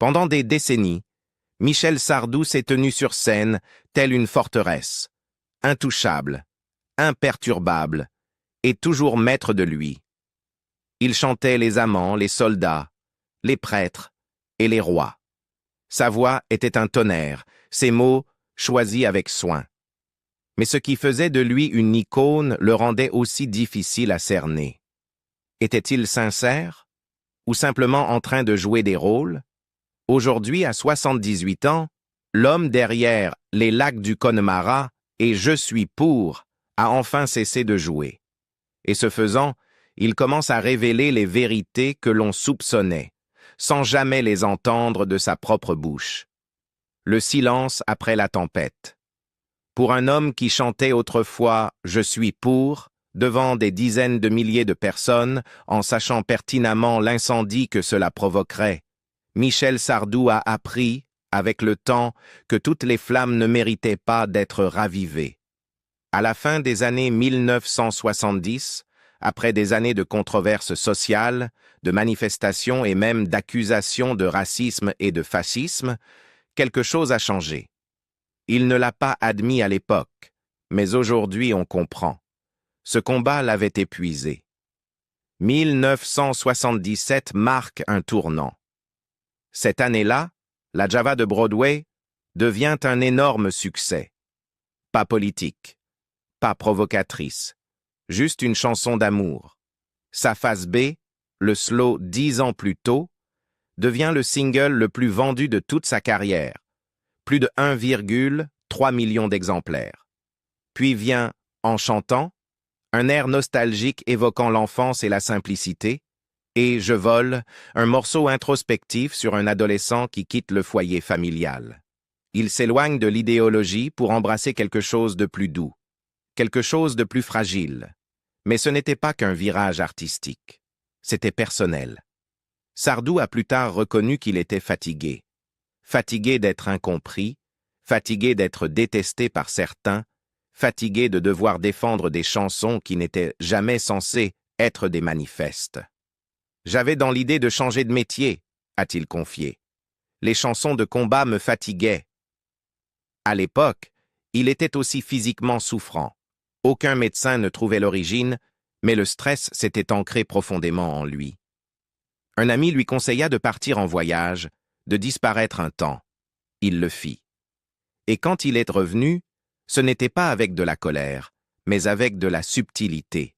Pendant des décennies, Michel Sardou s'est tenu sur scène telle une forteresse, intouchable, imperturbable, et toujours maître de lui. Il chantait les amants, les soldats, les prêtres et les rois. Sa voix était un tonnerre, ses mots choisis avec soin. Mais ce qui faisait de lui une icône le rendait aussi difficile à cerner. Était-il sincère ou simplement en train de jouer des rôles? Aujourd'hui, à 78 ans, l'homme derrière Les Lacs du Connemara et Je suis pour a enfin cessé de jouer. Et ce faisant, il commence à révéler les vérités que l'on soupçonnait, sans jamais les entendre de sa propre bouche. Le silence après la tempête. Pour un homme qui chantait autrefois « Je suis pour » devant des dizaines de milliers de personnes, en sachant pertinemment l'incendie que cela provoquerait, Michel Sardou a appris, avec le temps, que toutes les flammes ne méritaient pas d'être ravivées. À la fin des années 1970, après des années de controverses sociales, de manifestations et même d'accusations de racisme et de fascisme, quelque chose a changé. Il ne l'a pas admis à l'époque, mais aujourd'hui on comprend. Ce combat l'avait épuisé. 1977 marque un tournant. Cette année-là, la Java de Broadway devient un énorme succès. Pas politique, pas provocatrice, juste une chanson d'amour. Sa face B, le slow 10 ans plus tôt, devient le single le plus vendu de toute sa carrière, plus de 1,3 million d'exemplaires. Puis vient En chantant, un air nostalgique évoquant l'enfance et la simplicité, et Je vole, un morceau introspectif sur un adolescent qui quitte le foyer familial. Il s'éloigne de l'idéologie pour embrasser quelque chose de plus doux, quelque chose de plus fragile. Mais ce n'était pas qu'un virage artistique, c'était personnel. Sardou a plus tard reconnu qu'il était fatigué. Fatigué d'être incompris, fatigué d'être détesté par certains, fatigué de devoir défendre des chansons qui n'étaient jamais censées être des manifestes. J'avais dans l'idée de changer de métier, a-t-il confié. Les chansons de combat me fatiguaient. À l'époque, il était aussi physiquement souffrant. Aucun médecin ne trouvait l'origine, mais le stress s'était ancré profondément en lui. Un ami lui conseilla de partir en voyage, de disparaître un temps. Il le fit. Et quand il est revenu, ce n'était pas avec de la colère, mais avec de la subtilité.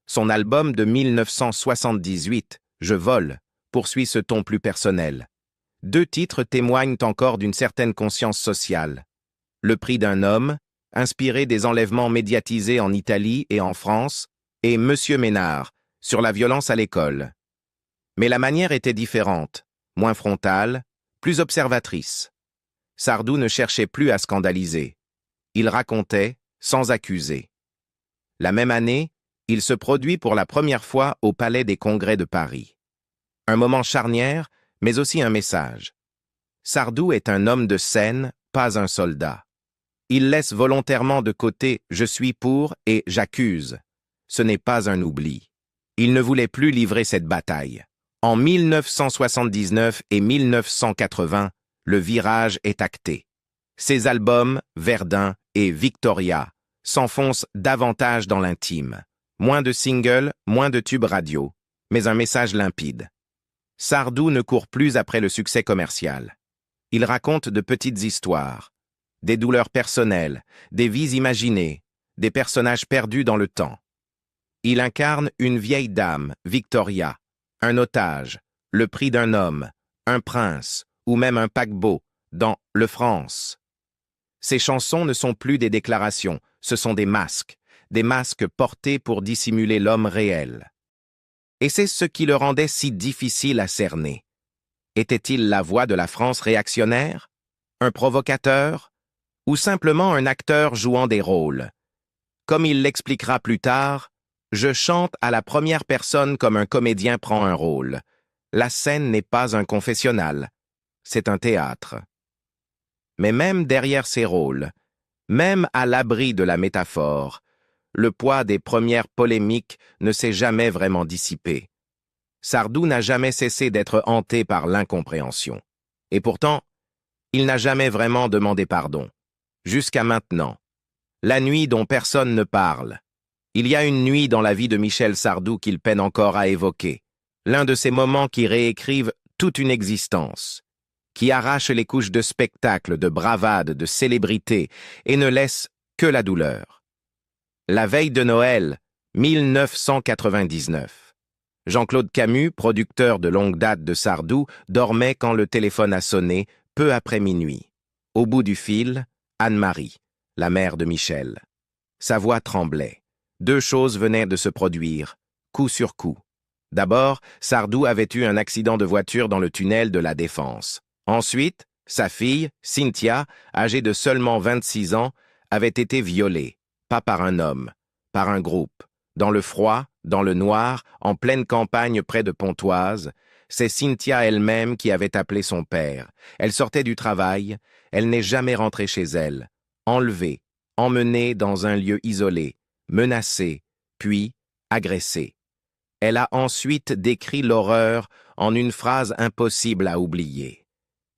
Son album de 1978, Je vole, poursuit ce ton plus personnel. 2 titres témoignent encore d'une certaine conscience sociale. Le prix d'un homme, inspiré des enlèvements médiatisés en Italie et en France, et Monsieur Ménard, sur la violence à l'école. Mais la manière était différente, moins frontale, plus observatrice. Sardou ne cherchait plus à scandaliser. Il racontait, sans accuser. La même année, il se produit pour la première fois au Palais des Congrès de Paris. Un moment charnière, mais aussi un message. Sardou est un homme de scène, pas un soldat. Il laisse volontairement de côté « Je suis pour » et « J'accuse ». Ce n'est pas un oubli. Il ne voulait plus livrer cette bataille. En 1979 et 1980, le virage est acté. Ses albums, Verdun et Victoria, s'enfoncent davantage dans l'intime. Moins de singles, moins de tubes radio, mais un message limpide. Sardou ne court plus après le succès commercial. Il raconte de petites histoires, des douleurs personnelles, des vies imaginées, des personnages perdus dans le temps. Il incarne une vieille dame, Victoria, un otage, le prix d'un homme, un prince ou même un paquebot dans Le France. Ces chansons ne sont plus des déclarations, ce sont des masques portés pour dissimuler l'homme réel. Et c'est ce qui le rendait si difficile à cerner. Était-il la voix de la France réactionnaire? Un provocateur? Ou simplement un acteur jouant des rôles? Comme il l'expliquera plus tard, je chante à la première personne comme un comédien prend un rôle. La scène n'est pas un confessionnal, c'est un théâtre. Mais même derrière ces rôles, même à l'abri de la métaphore, le poids des premières polémiques ne s'est jamais vraiment dissipé. Sardou n'a jamais cessé d'être hanté par l'incompréhension. Et pourtant, il n'a jamais vraiment demandé pardon. Jusqu'à maintenant. La nuit dont personne ne parle. Il y a une nuit dans la vie de Michel Sardou qu'il peine encore à évoquer. L'un de ces moments qui réécrivent toute une existence, qui arrachent les couches de spectacle, de bravade, de célébrité, et ne laissent que la douleur. La veille de Noël, 1999. Jean-Claude Camus, producteur de longue date de Sardou, dormait quand le téléphone a sonné, peu après minuit. Au bout du fil, Anne-Marie, la mère de Michel. Sa voix tremblait. Deux choses venaient de se produire, coup sur coup. D'abord, Sardou avait eu un accident de voiture dans le tunnel de la Défense. Ensuite, sa fille, Cynthia, âgée de seulement 26 ans, avait été violée, pas par un homme, par un groupe. Dans le froid, dans le noir, en pleine campagne près de Pontoise, c'est Cynthia elle-même qui avait appelé son père. Elle sortait du travail, elle n'est jamais rentrée chez elle. Enlevée, emmenée dans un lieu isolé, menacée, puis agressée. Elle a ensuite décrit l'horreur en une phrase impossible à oublier.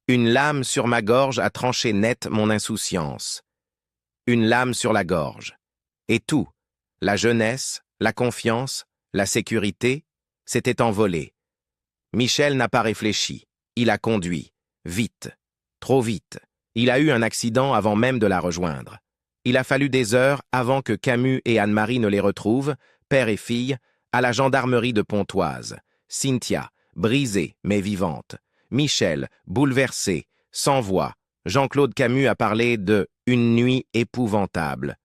Une lame sur ma gorge a tranché net mon insouciance. Une lame sur la gorge. Et tout, la jeunesse, la confiance, la sécurité, s'était envolé. Michel n'a pas réfléchi. Il a conduit. Vite. Trop vite. Il a eu un accident avant même de la rejoindre. Il a fallu des heures avant que Camus et Anne-Marie ne les retrouvent, père et fille, à la gendarmerie de Pontoise. Cynthia, brisée mais vivante. Michel, bouleversé, sans voix. Jean-Claude Camus a parlé de « une nuit épouvantable ».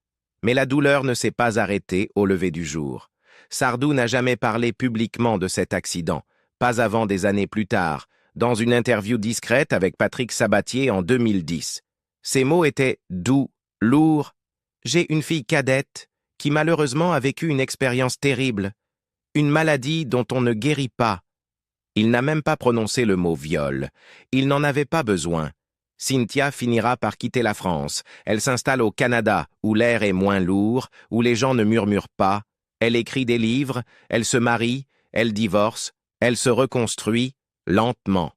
Mais la douleur ne s'est pas arrêtée au lever du jour. Sardou n'a jamais parlé publiquement de cet accident, pas avant des années plus tard, dans une interview discrète avec Patrick Sabatier en 2010. Ces mots étaient doux, lourds. « J'ai une fille cadette qui malheureusement a vécu une expérience terrible, une maladie dont on ne guérit pas. » Il n'a même pas prononcé le mot viol. Il n'en avait pas besoin. Cynthia finira par quitter la France. Elle s'installe au Canada, où l'air est moins lourd, où les gens ne murmurent pas. Elle écrit des livres, elle se marie, elle divorce, elle se reconstruit lentement.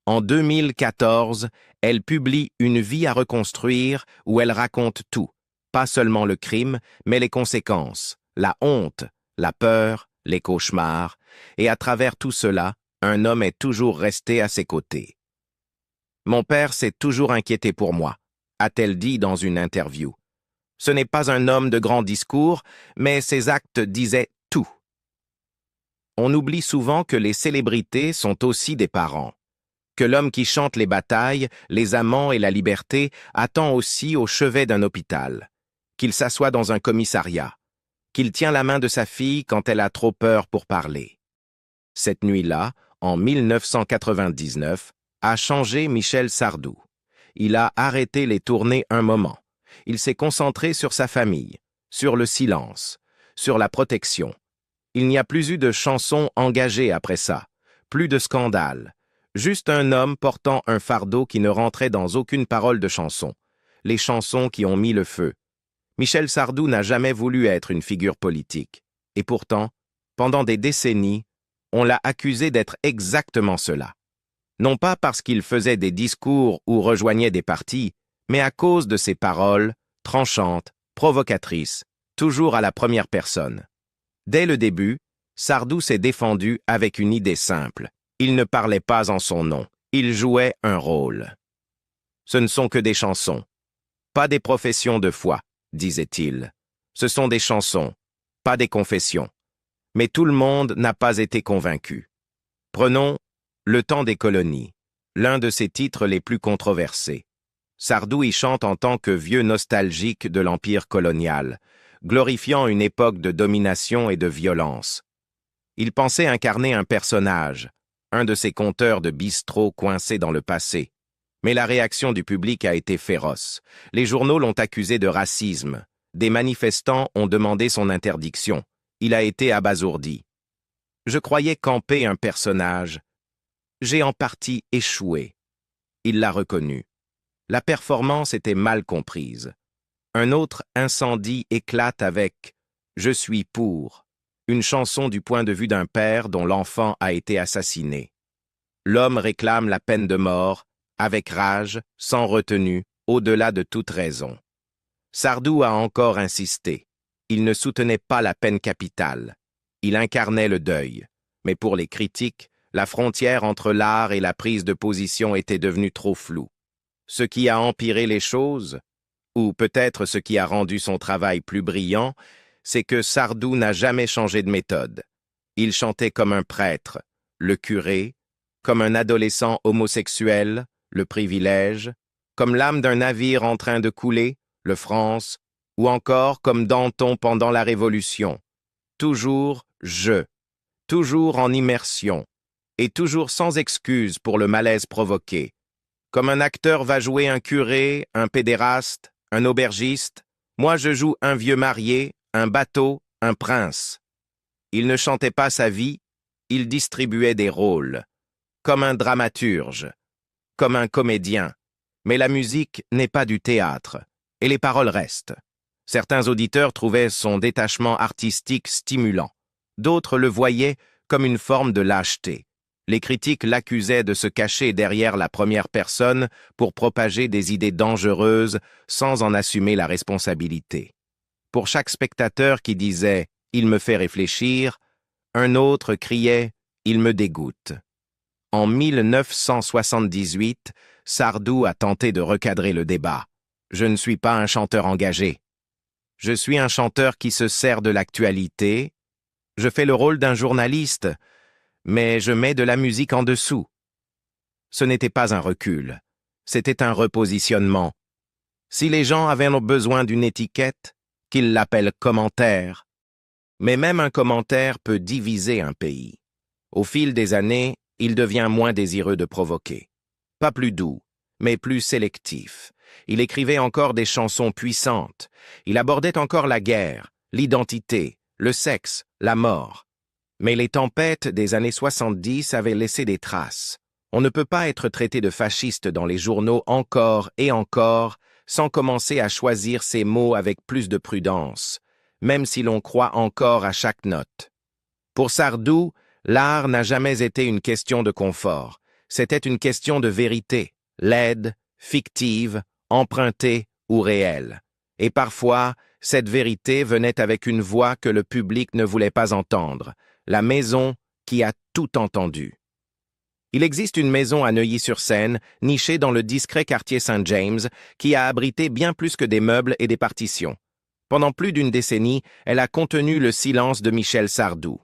En 2014, elle publie Une vie à reconstruire où elle raconte tout, pas seulement le crime, mais les conséquences, la honte, la peur, les cauchemars, et à travers tout cela, un homme est toujours resté à ses côtés. Mon père s'est toujours inquiété pour moi, a-t-elle dit dans une interview. Ce n'est pas un homme de grands discours, mais ses actes disaient tout. On oublie souvent que les célébrités sont aussi des parents, que l'homme qui chante les batailles, les amants et la liberté attend aussi au chevet d'un hôpital, qu'il s'assoit dans un commissariat, qu'il tient la main de sa fille quand elle a trop peur pour parler. Cette nuit-là, en 1999, a changé Michel Sardou. Il a arrêté les tournées un moment. Il s'est concentré sur sa famille, sur le silence, sur la protection. Il n'y a plus eu de chansons engagées après ça, plus de scandales. Juste un homme portant un fardeau qui ne rentrait dans aucune parole de chanson. Les chansons qui ont mis le feu. Michel Sardou n'a jamais voulu être une figure politique. Et pourtant, pendant des décennies, on l'a accusé d'être exactement cela. Non pas parce qu'il faisait des discours ou rejoignait des partis, mais à cause de ses paroles, tranchantes, provocatrices, toujours à la première personne. Dès le début, Sardou s'est défendu avec une idée simple. Il ne parlait pas en son nom, il jouait un rôle. Ce ne sont que des chansons, pas des professions de foi, disait-il. Ce sont des chansons, pas des confessions. Mais tout le monde n'a pas été convaincu. Prenons Le temps des colonies, l'un de ses titres les plus controversés. Sardou y chante en tant que vieux nostalgique de l'empire colonial, glorifiant une époque de domination et de violence. Il pensait incarner un personnage, un de ces conteurs de bistrot coincés dans le passé. Mais la réaction du public a été féroce. Les journaux l'ont accusé de racisme. Des manifestants ont demandé son interdiction. Il a été abasourdi. Je croyais camper un personnage. J'ai en partie échoué. Il l'a reconnu. La performance était mal comprise. Un autre incendie éclate avec « Je suis pour », une chanson du point de vue d'un père dont l'enfant a été assassiné. l'homme réclame la peine de mort, avec rage, sans retenue, au-delà de toute raison. Sardou a encore insisté. Il ne soutenait pas la peine capitale. Il incarnait le deuil. Mais pour les critiques, la frontière entre l'art et la prise de position était devenue trop floue. Ce qui a empiré les choses, ou peut-être ce qui a rendu son travail plus brillant, c'est que Sardou n'a jamais changé de méthode. Il chantait comme un prêtre, le curé, comme un adolescent homosexuel, le privilège, comme l'âme d'un navire en train de couler, le France, ou encore comme Danton pendant la Révolution. Toujours je, toujours en immersion, et toujours sans excuse pour le malaise provoqué. Comme un acteur va jouer un curé, un pédéraste, un aubergiste, moi je joue un vieux marié, un bateau, un prince. Il ne chantait pas sa vie, il distribuait des rôles, comme un dramaturge, comme un comédien. Mais la musique n'est pas du théâtre, et les paroles restent. Certains auditeurs trouvaient son détachement artistique stimulant. D'autres le voyaient comme une forme de lâcheté. Les critiques l'accusaient de se cacher derrière la première personne pour propager des idées dangereuses sans en assumer la responsabilité. Pour chaque spectateur qui disait « il me fait réfléchir », un autre criait « il me dégoûte ». En 1978, Sardou a tenté de recadrer le débat. « Je ne suis pas un chanteur engagé. Je suis un chanteur qui se sert de l'actualité. Je fais le rôle d'un journaliste, mais je mets de la musique en dessous. » Ce n'était pas un recul, c'était un repositionnement. Si les gens avaient besoin d'une étiquette, qu'ils l'appellent commentaire. Mais même un commentaire peut diviser un pays. Au fil des années, il devient moins désireux de provoquer. Pas plus doux, mais plus sélectif. Il écrivait encore des chansons puissantes. Il abordait encore la guerre, l'identité, le sexe, la mort. Mais les tempêtes des années 70 avaient laissé des traces. On ne peut pas être traité de fasciste dans les journaux encore et encore sans commencer à choisir ses mots avec plus de prudence, même si l'on croit encore à chaque note. Pour Sardou, l'art n'a jamais été une question de confort. C'était une question de vérité, laide, fictive, empruntée ou réelle. Et parfois, cette vérité venait avec une voix que le public ne voulait pas entendre, la maison qui a tout entendu. Il existe une maison à Neuilly-sur-Seine, nichée dans le discret quartier Saint-James, qui a abrité bien plus que des meubles et des partitions. Pendant plus d'une décennie, elle a contenu le silence de Michel Sardou.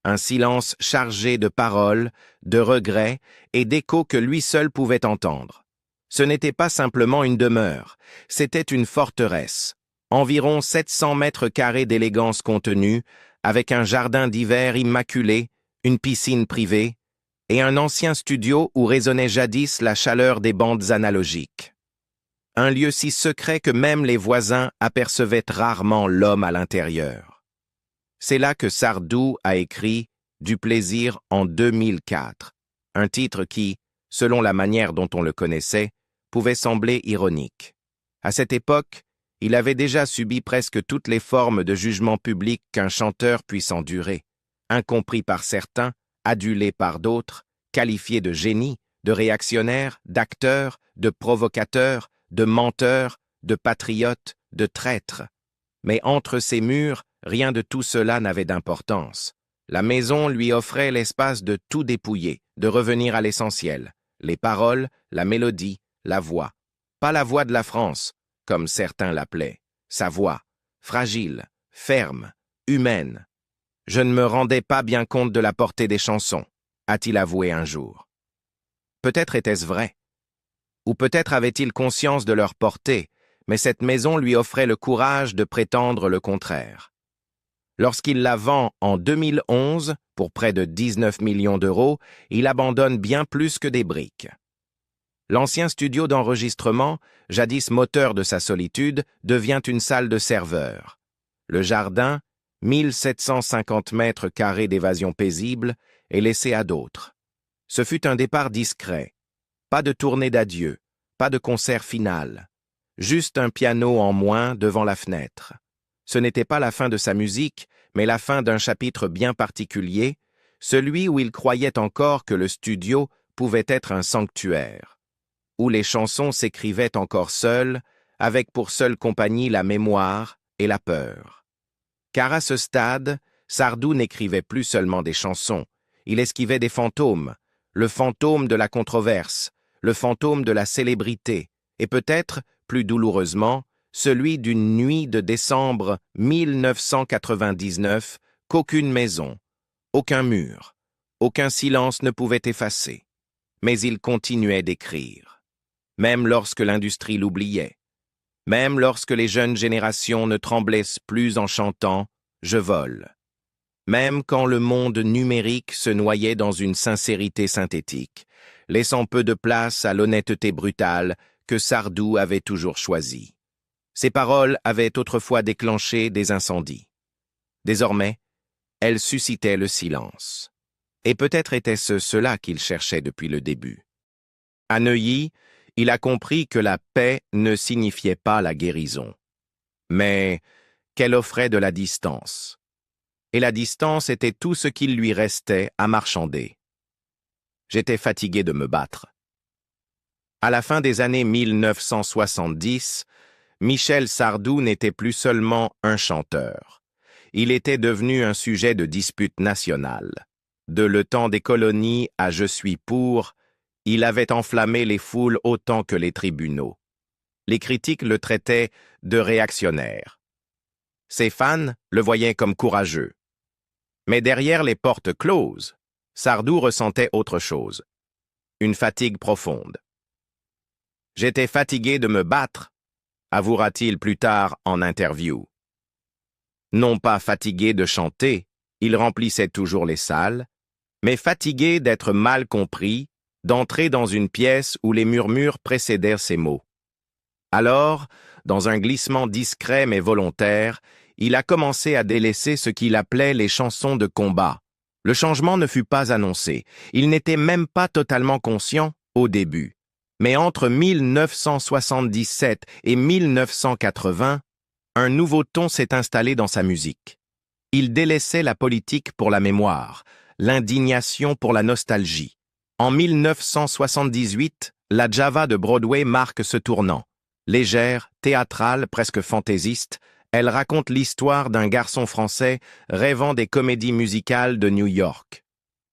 Un silence chargé de paroles, de regrets et d'échos que lui seul pouvait entendre. Ce n'était pas simplement une demeure, c'était une forteresse. Environ 700 mètres carrés d'élégance contenue, avec un jardin d'hiver immaculé, une piscine privée, et un ancien studio où résonnait jadis la chaleur des bandes analogiques. Un lieu si secret que même les voisins apercevaient rarement l'homme à l'intérieur. C'est là que Sardou a écrit « Du plaisir » en 2004, un titre qui, selon la manière dont on le connaissait, pouvait sembler ironique. À cette époque, il avait déjà subi presque toutes les formes de jugement public qu'un chanteur puisse endurer, incompris par certains, adulé par d'autres, qualifié de génie, de réactionnaire, d'acteur, de provocateur, de menteur, de patriote, de traître. Mais entre ces murs, rien de tout cela n'avait d'importance. La maison lui offrait l'espace de tout dépouiller, de revenir à l'essentiel. Les paroles, la mélodie, la voix. Pas la voix de la France, comme certains l'appelaient. Sa voix, fragile, ferme, humaine. « Je ne me rendais pas bien compte de la portée des chansons », a-t-il avoué un jour. Peut-être était-ce vrai. Ou peut-être avait-il conscience de leur portée, mais cette maison lui offrait le courage de prétendre le contraire. Lorsqu'il la vend en 2011, pour près de 19 millions d'euros, il abandonne bien plus que des briques. L'ancien studio d'enregistrement, jadis moteur de sa solitude, devient une salle de serveur. Le jardin, 1750 mètres carrés d'évasion paisible, est laissé à d'autres. Ce fut un départ discret. Pas de tournée d'adieu, pas de concert final. Juste un piano en moins devant la fenêtre. Ce n'était pas la fin de sa musique, mais la fin d'un chapitre bien particulier, celui où il croyait encore que le studio pouvait être un sanctuaire, où les chansons s'écrivaient encore seules, avec pour seule compagnie la mémoire et la peur. Car à ce stade, Sardou n'écrivait plus seulement des chansons, il esquivait des fantômes, le fantôme de la controverse, le fantôme de la célébrité, et peut-être, plus douloureusement, celui d'une nuit de décembre 1999 qu'aucune maison, aucun mur, aucun silence ne pouvait effacer. Mais il continuait d'écrire, même lorsque l'industrie l'oubliait, même lorsque les jeunes générations ne tremblaient plus en chantant « Je vole », même quand le monde numérique se noyait dans une sincérité synthétique, laissant peu de place à l'honnêteté brutale que Sardou avait toujours choisie. Ses paroles avaient autrefois déclenché des incendies. Désormais, elles suscitaient le silence. Et peut-être était-ce cela qu'il cherchait depuis le début. À Neuilly, il a compris que la paix ne signifiait pas la guérison, mais qu'elle offrait de la distance. Et la distance était tout ce qu'il lui restait à marchander. J'étais fatigué de me battre. À la fin des années 1970, Michel Sardou n'était plus seulement un chanteur. Il était devenu un sujet de dispute nationale. De Le Temps des colonies à Je suis pour, il avait enflammé les foules autant que les tribunaux. Les critiques le traitaient de réactionnaire. Ses fans le voyaient comme courageux. Mais derrière les portes closes, Sardou ressentait autre chose. Une fatigue profonde. « J'étais fatigué de me battre », avouera-t-il plus tard en interview. Non pas fatigué de chanter, il remplissait toujours les salles, mais fatigué d'être mal compris, d'entrer dans une pièce où les murmures précédèrent ses mots. Alors, dans un glissement discret mais volontaire, il a commencé à délaisser ce qu'il appelait les chansons de combat. Le changement ne fut pas annoncé, il n'était même pas totalement conscient au début. Mais entre 1977 et 1980, un nouveau ton s'est installé dans sa musique. Il délaissait la politique pour la mémoire, l'indignation pour la nostalgie. En 1978, la Java de Broadway marque ce tournant. Légère, théâtrale, presque fantaisiste, elle raconte l'histoire d'un garçon français rêvant des comédies musicales de New York.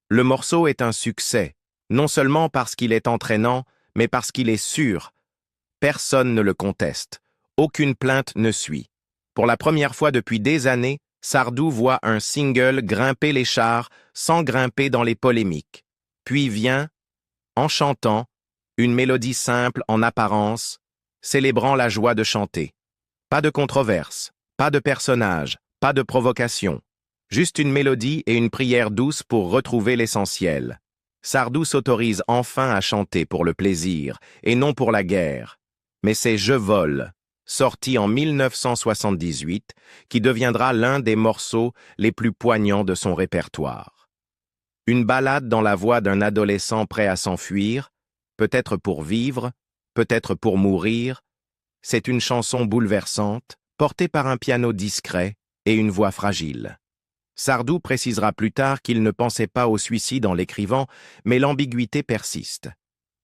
Le morceau est un succès, non seulement parce qu'il est entraînant, mais parce qu'il est sûr. Personne ne le conteste. Aucune plainte ne suit. Pour la première fois depuis des années, Sardou voit un single grimper les chars sans grimper dans les polémiques. Puis vient, en chantant, une mélodie simple en apparence, célébrant la joie de chanter. Pas de controverse, pas de personnage, pas de provocation. Juste une mélodie et une prière douce pour retrouver l'essentiel. Sardou s'autorise enfin à chanter pour le plaisir et non pour la guerre. Mais c'est « Je vole », sorti en 1978, qui deviendra l'un des morceaux les plus poignants de son répertoire. Une ballade dans la voix d'un adolescent prêt à s'enfuir, peut-être pour vivre, peut-être pour mourir. C'est une chanson bouleversante, portée par un piano discret et une voix fragile. Sardou précisera plus tard qu'il ne pensait pas au suicide en l'écrivant, mais l'ambiguïté persiste.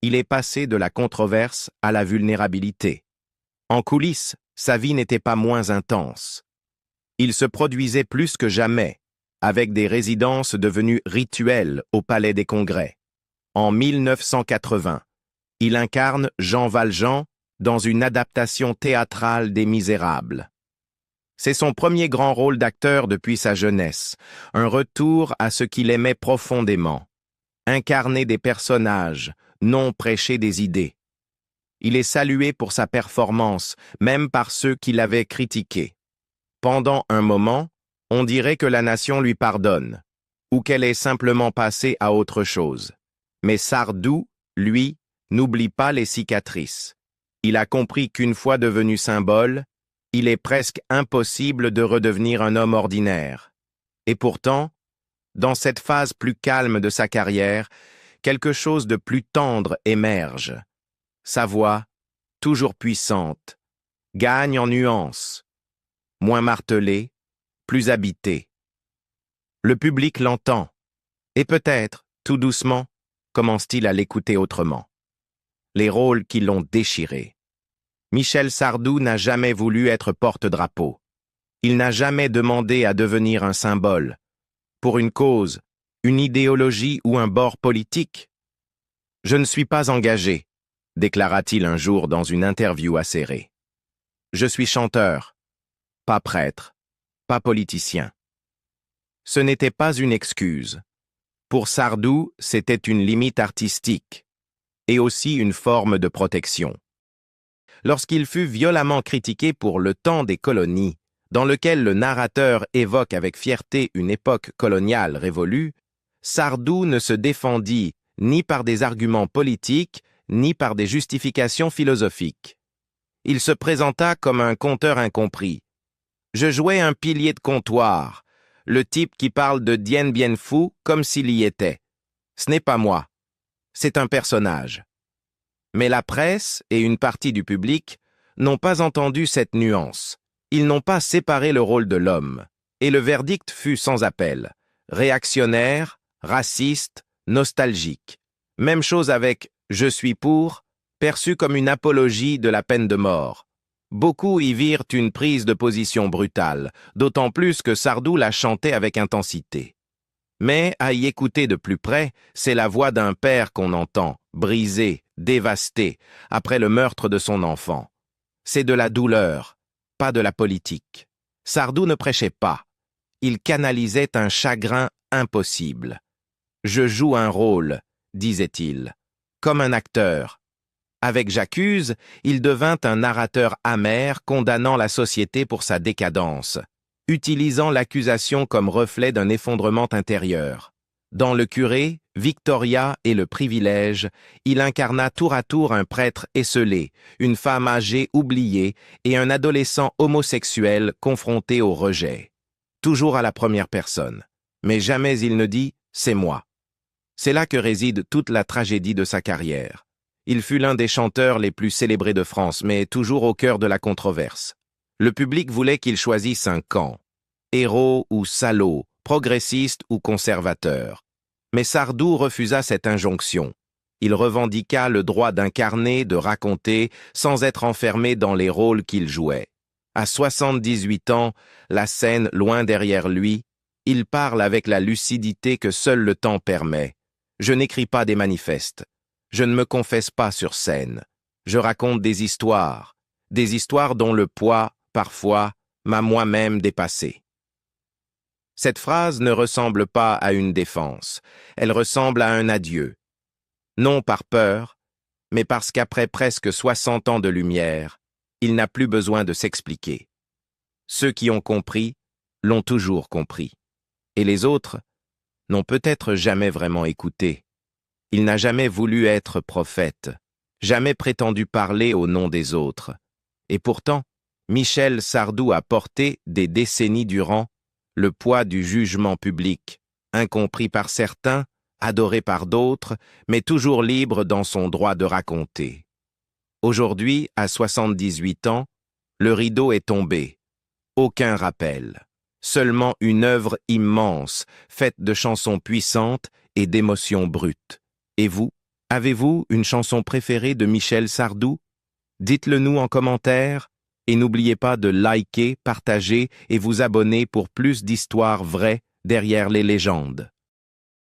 Il est passé de la controverse à la vulnérabilité. En coulisses, sa vie n'était pas moins intense. Il se produisait plus que jamais, avec des résidences devenues rituelles au Palais des Congrès. En 1980, il incarne Jean Valjean dans une adaptation théâtrale des Misérables. C'est son premier grand rôle d'acteur depuis sa jeunesse, un retour à ce qu'il aimait profondément. Incarner des personnages, non prêcher des idées. Il est salué pour sa performance, même par ceux qui l'avaient critiqué. Pendant un moment, on dirait que la nation lui pardonne, ou qu'elle est simplement passée à autre chose. Mais Sardou, lui, n'oublie pas les cicatrices. Il a compris qu'une fois devenu symbole, il est presque impossible de redevenir un homme ordinaire. Et pourtant, dans cette phase plus calme de sa carrière, quelque chose de plus tendre émerge. Sa voix, toujours puissante, gagne en nuances, moins martelée, plus habitée. Le public l'entend, et peut-être, tout doucement, commence-t-il à l'écouter autrement. Les rôles qui l'ont déchiré. Michel Sardou n'a jamais voulu être porte-drapeau. Il n'a jamais demandé à devenir un symbole, pour une cause, une idéologie ou un bord politique. « Je ne suis pas engagé », déclara-t-il un jour dans une interview acérée. « Je suis chanteur, pas prêtre, pas politicien. » Ce n'était pas une excuse. Pour Sardou, c'était une limite artistique et aussi une forme de protection. Lorsqu'il fut violemment critiqué pour Le Temps des colonies, dans lequel le narrateur évoque avec fierté une époque coloniale révolue, Sardou ne se défendit ni par des arguments politiques, ni par des justifications philosophiques. Il se présenta comme un conteur incompris. Je jouais un pilier de comptoir, le type qui parle de Dien Bien Phu comme s'il y était. Ce n'est pas moi. C'est un personnage. Mais la presse et une partie du public n'ont pas entendu cette nuance. Ils n'ont pas séparé le rôle de l'homme. Et le verdict fut sans appel. Réactionnaire, raciste, nostalgique. Même chose avec « Je suis pour », perçu comme une apologie de la peine de mort. Beaucoup y virent une prise de position brutale, d'autant plus que Sardou la chantait avec intensité. Mais, à y écouter de plus près, c'est la voix d'un père qu'on entend, brisé, dévasté, après le meurtre de son enfant. C'est de la douleur, pas de la politique. Sardou ne prêchait pas. Il canalisait un chagrin impossible. « Je joue un rôle », disait-il, comme un acteur. Avec J'accuse, il devint un narrateur amer condamnant la société pour sa décadence, utilisant l'accusation comme reflet d'un effondrement intérieur. Dans Le Curé, Victoria et Le Privilège, il incarna tour à tour un prêtre esseulé, une femme âgée oubliée et un adolescent homosexuel confronté au rejet. Toujours à la première personne. Mais jamais il ne dit « c'est moi ». C'est là que réside toute la tragédie de sa carrière. Il fut l'un des chanteurs les plus célébrés de France, mais toujours au cœur de la controverse. Le public voulait qu'il choisisse un camp, héros ou salaud, progressiste ou conservateur. Mais Sardou refusa cette injonction. Il revendiqua le droit d'incarner, de raconter, sans être enfermé dans les rôles qu'il jouait. À 78 ans, la scène loin derrière lui, il parle avec la lucidité que seul le temps permet. Je n'écris pas des manifestes. Je ne me confesse pas sur scène. Je raconte des histoires dont le poids, parfois, m'a moi-même dépassé. Cette phrase ne ressemble pas à une défense, elle ressemble à un adieu. Non par peur, mais parce qu'après presque 60 ans de lumière, il n'a plus besoin de s'expliquer. Ceux qui ont compris l'ont toujours compris, et les autres n'ont peut-être jamais vraiment écouté. Il n'a jamais voulu être prophète, jamais prétendu parler au nom des autres. Et pourtant, Michel Sardou a porté, des décennies durant, le poids du jugement public, incompris par certains, adoré par d'autres, mais toujours libre dans son droit de raconter. Aujourd'hui, à 78 ans, le rideau est tombé. Aucun rappel. Seulement une œuvre immense, faite de chansons puissantes et d'émotions brutes. Et vous, avez-vous une chanson préférée de Michel Sardou? Dites-le nous en commentaire et n'oubliez pas de liker, partager et vous abonner pour plus d'histoires vraies derrière les légendes.